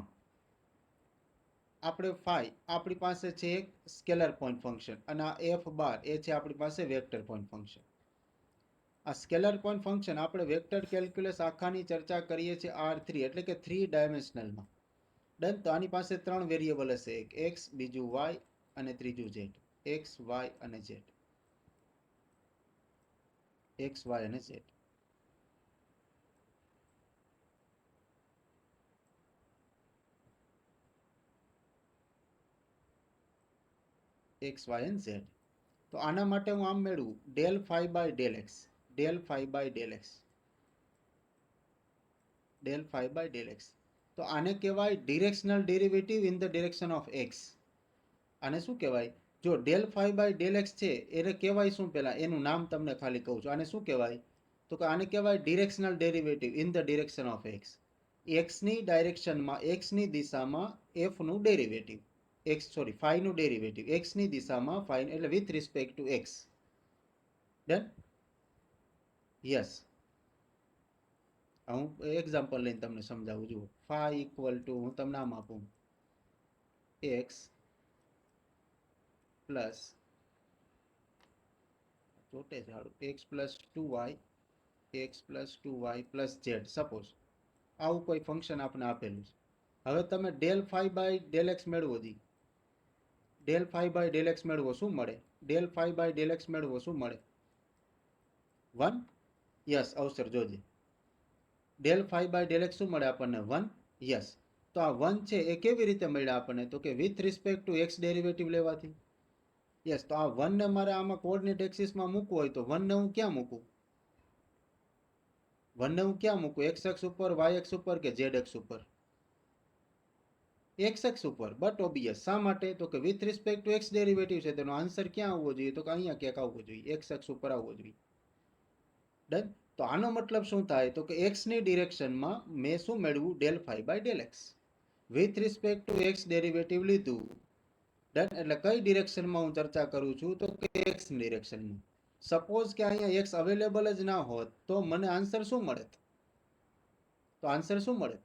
આપણે ફાઈ આપણી પાસે છે એક સ્કેલર પોઈન્ટ ફંક્શન, અને આ એફ બાર એ છે આપણી પાસે વેક્ટર પોઈન્ટ ફંક્શન. આ સ્કેલર પોઈન્ટ ફંક્શન આપણે વેક્ટર કેલ્ક્યુલસ આખાની ચર્ચા કરીએ છીએ R3 એટલે કે 3 ડાયમેન્શનલમાં. ડન? તો આની પાસે 3 વેરિયેબલ હશે, એક એક્સ, બીજું વાય અને ત્રીજું ઝેડ. એક્સ, વાય અને ઝેડ. એક્સ, વાય અને ઝેડ. એક્સ, વાય અને ઝેડ. તો આના માટે હું આમ મેળવું del phi by del x, del phi by del x, del phi by del X. તો આને કહેવાય directional derivative in the direction of X. આને શું કહેવાય? જો del phi by del x છે એને કહેવાય શું? પહેલા એનું નામ તમને ખાલી કહું છું. આને શું કહેવાય? તો કે આને કહેવાય directional derivative in the direction of x. એક્સની ડાયરેક્શનમાં, એક્સની દિશામાં એફનું ડેરિવેટિવ, ફાઈનું ડેરિવેટિવ એક્સની દિશામાં ફાઈ, એટલે with respect to x. Done? Yes. હું એક્ઝામ્પલ લઈને તમને સમજાવું. જુઓ, ફાઈ ઇક્વલ ટુ, હું તમને નામ આપું, એક્સ પ્લસ ચોટે ઝાડું x plus 2y, x plus 2y plus z. Suppose આવું કોઈ ફંક્શન આપણે આપેલું છે. હવે તમે del phi by del x મેળવો જી. Del phi by del x મેળવો, શું મળે? Del phi by del x મેળવો, શું મળે? 1. યસ અવસર જોજે. Del phi by del x શું મળે આપણને? 1. યસ. તો આ 1 છે એ કેવી રીતે મળ્યા આપણને? તો કે with respect to x derivative લેવાથી. યસ. તો આ 1 ને મારે આમાં કોઓર્ડિનેટ એક્સિસમાં મૂકવું હોય તો 1 ને હું ક્યાં મૂકું? 1 ને હું ક્યાં મૂકું? એક્સ એક્સ ઉપર, વાય એક્સ ઉપર કે ઝેડ એક્સ ઉપર? એક્સ એક્સ ઉપર. But obvious. શા માટે? તો કે with respect to x derivative છે, તેનો આન્સર ક્યાં આવવો જોઈએ? તો કે અહીંયા ક્યાંક આવવો જોઈએ, એક્સ એક્સ ઉપર આવવો જોઈએ. ડન? તો આનો મતલબ શું થાય? તો કે એક્સની ડિરેક્શનમાં મેં શું મેળવ્યું? Del phi by del x. With respect to x derivative લીધું. ડન? એટલે કઈ ડિરેક્શનમાં હું ચર્ચા કરું છું? તો કે એક્સ ડિરેક્શનમાં. સપોઝ કે અહીંયા એક્સ અવેલેબલ જ ના હોત તો મને આન્સર શું મળે? તો આન્સર શું મળે?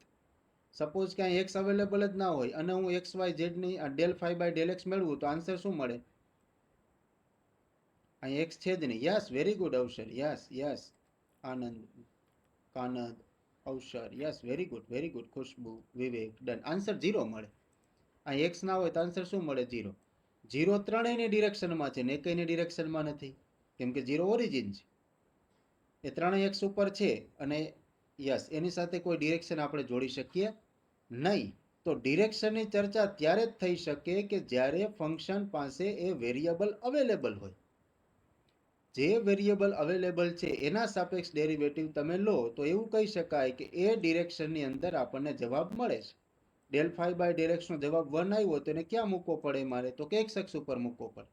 સપોઝ કે અહીં એક્સ અવેલેબલ જ ના હોય અને હું એક્સ વાય ઝેડ ની del phi by del x મેળવું તો આન્સર શું મળે? અહીં એક્સ છે જ નહીં. યસ, વેરી ગુડ અવસર. યસ યસ, આનંદ, કાનદ, અવસર. યસ, વેરી ગુડ ખુશ્બુ, વિવેક. ડન. આન્સર 0 મળે. અહીં એક્સ ના હોય તો આન્સર શું મળે? 0. 0 ત્રણેયની ડિરેક્શનમાં છે ને એકયની ડિરેક્શનમાં નથી, કેમ કે 0 ઓરિજિન છે. એ ત્રણેય એક્સ ઉપર છે અને યસ, એની સાથે કોઈ ડિરેક્શન આપણે જોડી શકીએ નહીં. તો ડિરેક્શનની ચર્ચા ત્યારે જ થઈ શકે કે જ્યારે ફંક્શન પાસે એ વેરિયેબલ અવેલેબલ હોય. જે વેરિયેબલ અવેલેબલ છે એના સાપેક્ષ ડેરિવેટિવ તમે લો તો એવું કહી શકાય કે એ ડિરેક્શનની અંદર આપણને જવાબ મળે છે. Del phi by del x નો જવાબ 1 આવ્યો તો એને ક્યાં મૂકવો પડે મારે? તો કે એક્સ અક્ષ ઉપર મૂકવો પડે.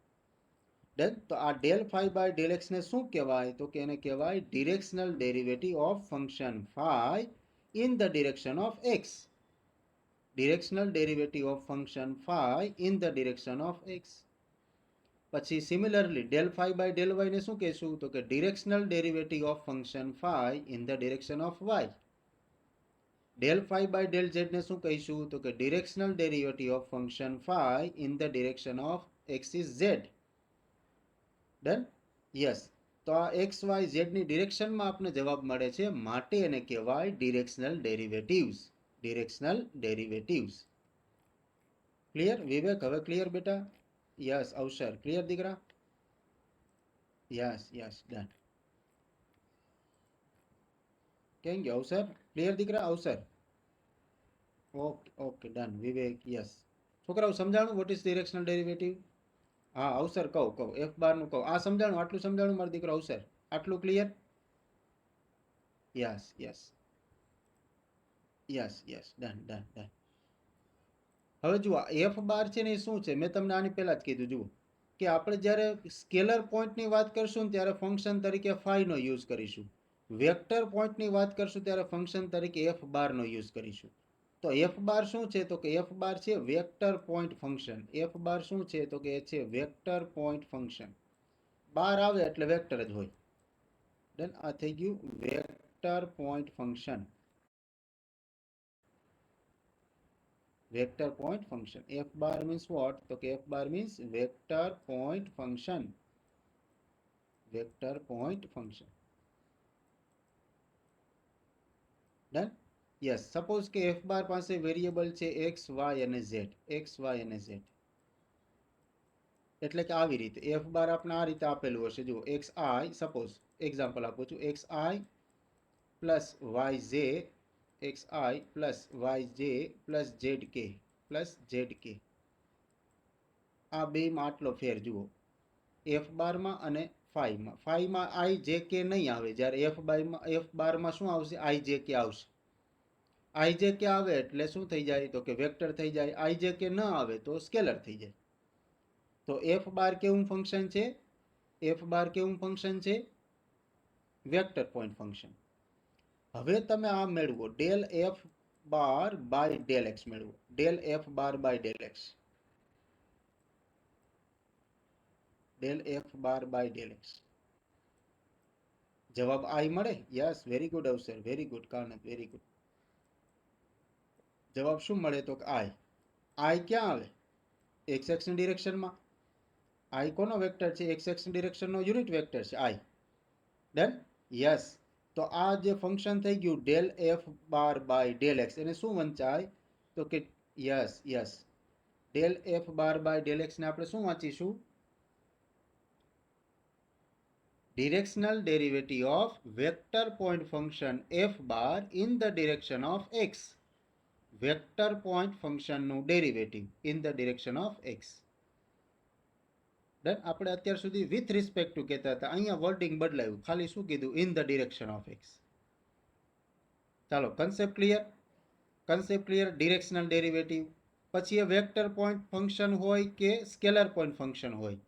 ડન. તો આ del phi by del x ને શું કહેવાય? તો કે એને કહેવાય directional derivative of function phi in the direction of x. Directional derivative of function phi in the direction of x. પછી similarly del phi by del y ને શું કહેશું? તો કે directional derivative of function phi in the direction of y. Del phi by del z ને શું કહીશું? તો કે directional derivative of function phi in the direction of axis z. Done. Yes. તો આ એક્સ વાય ઝેડ ની ડિરેક્શનમાં આપને જવાબ મળે છે, માટે એને કહેવાય directional derivatives. Directional derivatives. Clear Vivek? હવે ક્લિયર બેટા? યસ અવસર, ક્લિયર દીકરા? Yes yes, done. કેમ ગયો અવસર? ક્લિયર દીકરા? Avsar okay okay, done. Vivek yes. છોકરાઓ સમજાણું વોટ ઇઝ ડિરેક્શનલ ડેરિવેટિવ? હા અવસર કહું એફ બાર નું કહું. આ સમજાણું? આટલું સમજાણું મારો દીકરો અવસર? આટલું clear? Yes yes yes yes, done done done. હવે જુઓ એફ બાર છે ને એ શું છે? મેં તમને આની પહેલા જ કીધું. જુઓ કે આપણે જ્યારે સ્કેલર પોઈન્ટની વાત કરશું ને ત્યારે ફંક્શન તરીકે ફાઈ નો યુઝ કરીશું. વેક્ટર પોઈન્ટની વાત કરશું ત્યારે ફંક્શન તરીકે એફ બાર નો યુઝ કરીશું. તો એફ બાર શું છે? તો કે એફ બાર છે વેક્ટર પોઈન્ટ ફંક્શન. એફ બાર શું છે? તો કે એ છે વેક્ટર પોઈન્ટ ફંક્શન. બાર આવે એટલે વેક્ટર જ હોય. ડન. આ થઈ ગયું vector point function. Vector point function. F bar means what? તો કે f bar means vector point function. Vector point function. Done. Yes. Suppose કે એફ બાર પાસે વેરિયેબલ છે એક્સ વાય અને ઝેડ. એક્સ વાય અને ઝેડ એટલે કે આવી રીતે એફ બાર આપણે આ રીતે આપેલું હશે. જુઓ એક્સ આઈ, સપોઝ એક્ઝામ્પલ આપું છું, એક્સ આઈ પ્લસ વાય જે, એક્સ આઈ પ્લસ વાય જે પ્લસ ઝેડ કે પ્લસ ઝેડ કે. આ બેમાં આટલો ફેર જુઓ એફ બારમાં અને ફાઈમાં. ફાઈમાં આઈ જે કે નહીં આવે, જ્યારે એફ બારમાં શું આવશે? આઈ જે કે આવશે. આઈ જે કે આવે એટલે શું થઈ જાય? તો કે વેક્ટર થઈ જાય. આઈ જે કે ન આવે તો સ્કેલર થઈ જાય. તો એફ બાર કેવું ફંક્શન છે? એફ બાર કેવું ફંક્શન છે? Vector point function. હવે તમે આ મેળવો del f bar by del x મેળવો. Del f bar by del x. Del f bar by del x. જવાબ આઈ મળે. Yes, very good Avsar, very good Kanat, very good. જવાબ શું મળે? તો આઈ. આઈ ક્યાં આવે? એક્સ એક્સ ની ડિરેક્શનમાં. આઈ કોનો વેક્ટર છે? એક્સ એક્સ ની ડિરેક્શનનો યુનિટ વેક્ટર છે આઈ. ડન. યસ. તો આ જે ફંક્શન થઈ ગયું del f bar by del x, એને શું વંચાય? તો કે yes yes, del f bar by del x ને આપણે શું વાંચીશું? Directional derivative of vector point function f bar in the direction of x. Vector point ફંક્શનનું derivative in the direction of x. Done. આપણે અત્યાર સુધી વિથ રિસ્પેક્ટ ટુ કહેતા હતા, અહીંયા વર્ડિંગ બદલાયું, ખાલી શું કીધું? In the direction of x. ચાલો, concept clear? Concept clear? Directional derivative. પછી એ વેક્ટર પોઈન્ટ ફંક્શન હોય કે સ્કેલર પોઈન્ટ ફંક્શન હોય,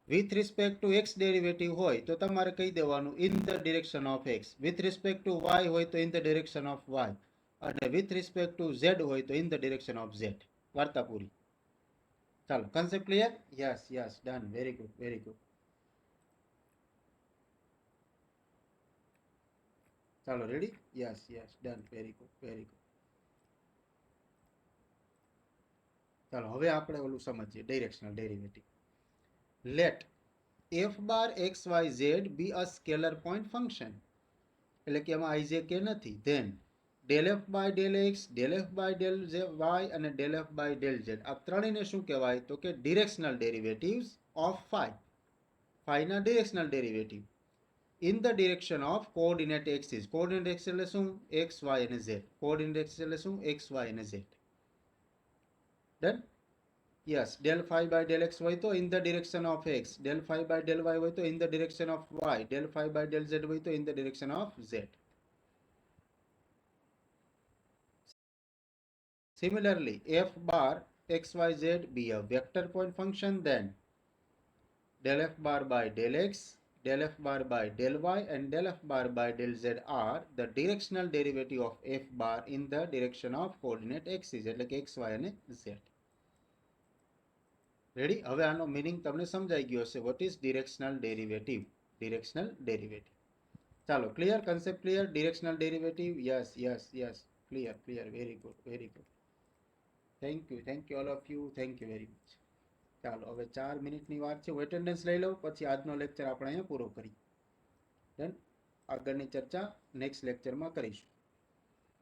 with respect to x derivative હોય તો તમારે કહી દેવાનું in the direction of x. With respect to y હોય તો in the direction of y, અને વિથ રિસ્પેક્ટ ટુ ઝેડ હોય તો in the direction of z. વાર્તા પૂરી. ચાલો, concept clear? Yes yes, done. Very good, very good. ચાલો, ready? Yes yes, done. Very good, very good. ચાલો હવે આપણે ઓલું સમજીએ directional derivative. Let f bar x y z be a scalar point function, એટલે કે એમાં i j k નથી, then del f by del x, del f by del y અને del f by del z આ ત્રણેયને શું કહેવાય તો કે directional derivatives of phi. phi ના directional derivative in the direction of coordinate axis. Coordinate axis એટલે શું? x y અને z. કોઓર્ડિનેટ એક્સિસ એટલે શું? x y અને z. Done? Yes. del phi by del x હોય તો in the direction of x, del phi by del y હોય તો in the direction of y, del phi by del z હોય તો in the direction of z. Similarly, f bar xyz be a vector point function, then del f bar by del x, del f bar by del y and del f bar by del z are the directional derivative of f bar in the direction of coordinate axis, એટલે કે x, y અને z. Ready? હવે આનો meaning તમને સમજાઈ ગયો હશે. What is directional derivative? Directional derivative. ચાલો, clear? Concept clear? Directional derivative? Yes yes yes, clear clear. Very good very good. Thank you all of you. Thank you very much. ચાલો હવે 4 મિનિટની વાર છે. હું એટેન્ડન્સ લઈ લઉં પછી આજનો લેક્ચર આપણે અહીંયા પૂરો કરીએ. ડન? આગળની ચર્ચા નેક્સ્ટ લેક્ચરમાં કરીશું.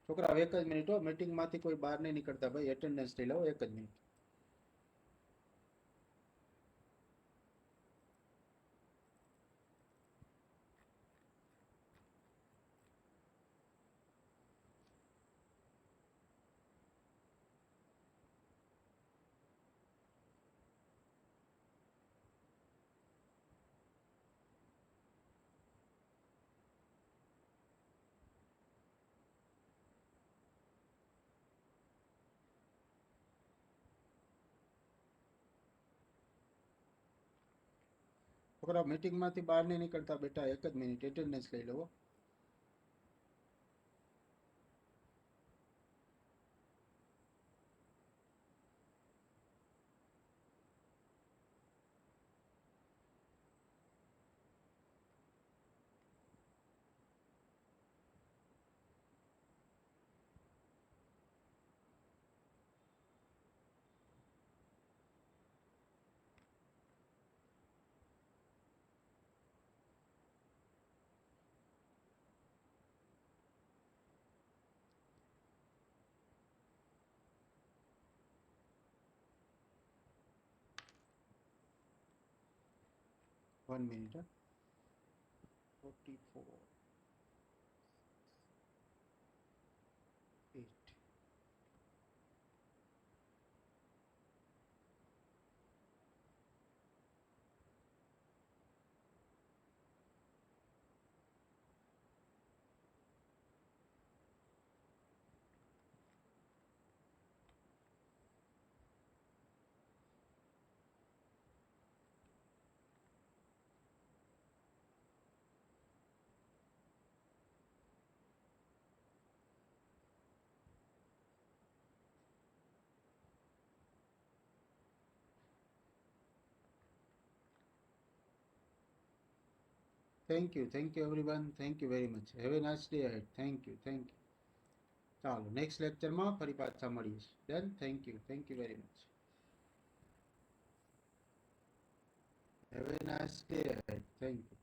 છોકરાઓ 1 જ મિનિટ હો, મીટિંગમાંથી કોઈ બહાર નહીં નીકળતા ભાઈ. એટેન્ડન્સ લઈ લો 1 જ મિનિટ. છોકરાઓ મીટિંગમાંથી બહાર નહીં નીકળતા બેટા. 1 જ મિનિટ એટેન્ડન્સ લઈ લો. 1 minute. 44 8. Thank you everyone. Thank you very much. Have a nice day ahead. Thank you. ચાલો નેક્સ્ટ લેક્ચરમાં ફરી પાછા મળીએ. Done? Thank you very much. Have a nice day ahead. Thank you.